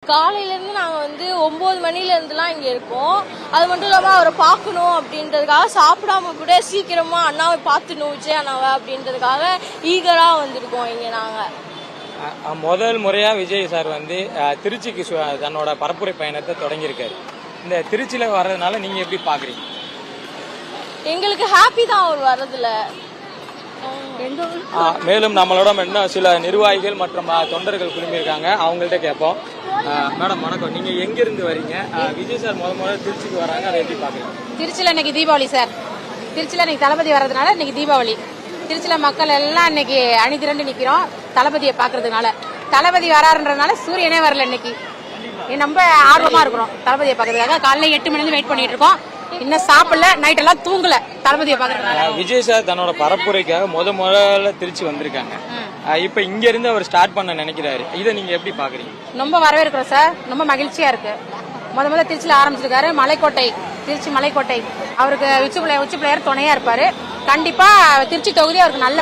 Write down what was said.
காலையிலேருந்து நாங்கள் 9 மணிலேருந்துலாம் இங்கே இருக்கோம். அது மட்டும் இல்லாமல் அவரை பார்க்கணும் அப்படின்றதுக்காக சாப்பிடாம கூட சீக்கிரமாக அண்ணாவை பார்த்துணும், விஜய் அண்ணாவை அப்படின்றதுக்காக ஈகராக வந்திருக்கோம் இங்கே நாங்கள். முதல் முறையாக விஜய் சார் திருச்சிக்கு தன்னோட பரப்புரை பயணத்தை தொடங்கியிருக்காரு. இந்த திருச்சியில் வர்றதுனால நீங்கள் எப்படி பார்க்குறீங்க? எங்களுக்கு ஹாப்பி தான் அவர் வர்றதுல. மேலும் நம்மளோட இன்னும் சில நிர்வாகிகள் மற்றும் தொண்டர்கள் குழுமியிருக்காங்க, அவங்கள்ட்ட கேட்போம். மேடம் வணக்கம், நீங்க எங்க இருந்து வரீங்க? விஜய் சார் முதல்ல திருச்சிக்கு வராங்க, அதை எப்படி பாக்குறீங்க? திருச்சியில இன்னைக்கு தீபாவளி சார். திருச்சியில இன்னைக்கு தளபதி வர்றதுனால இன்னைக்கு தீபாவளி. திருச்சியில மக்கள் எல்லாம் இன்னைக்கு அணி திரண்டு நிக்கிறோம் தளபதியை பாக்குறதுனால. தளபதி வராருன்றதுனால சூரியனே வரல இன்னைக்கு. ரொம்ப ஆர்வமா இருக்கிறோம் தளபதியை பாக்குறதுக்காக. காலையில 8 மணில வெயிட் பண்ணிட்டு இருக்கோம். இன்னும் சாப்பிடல, நைட் எல்லாம் தூங்கல தளபதியை பாக்குறதுனால. விஜய் சார் தன்னோட பரப்புரைக்காக முதல்ல திருச்சி வந்திருக்காங்க. இப்ப இங்க இருந்து அவர் ஸ்டார்ட் பண்ண நினைக்கிறாரு, இதை நீங்க எப்படி பாக்குறீங்க? ரொம்ப வரவேற்கிறோம் சார், ரொம்ப மகிழ்ச்சியா இருக்கு. முதல்ல திருச்சியில ஆரம்பிச்சிருக்காரு. மலைக்கோட்டை, திருச்சி மலைக்கோட்டை அவருக்கு உச்சி பிள்ளையார் துணையா இருப்பாரு. கண்டிப்பா திருச்சி தொகுதி அவருக்கு நல்ல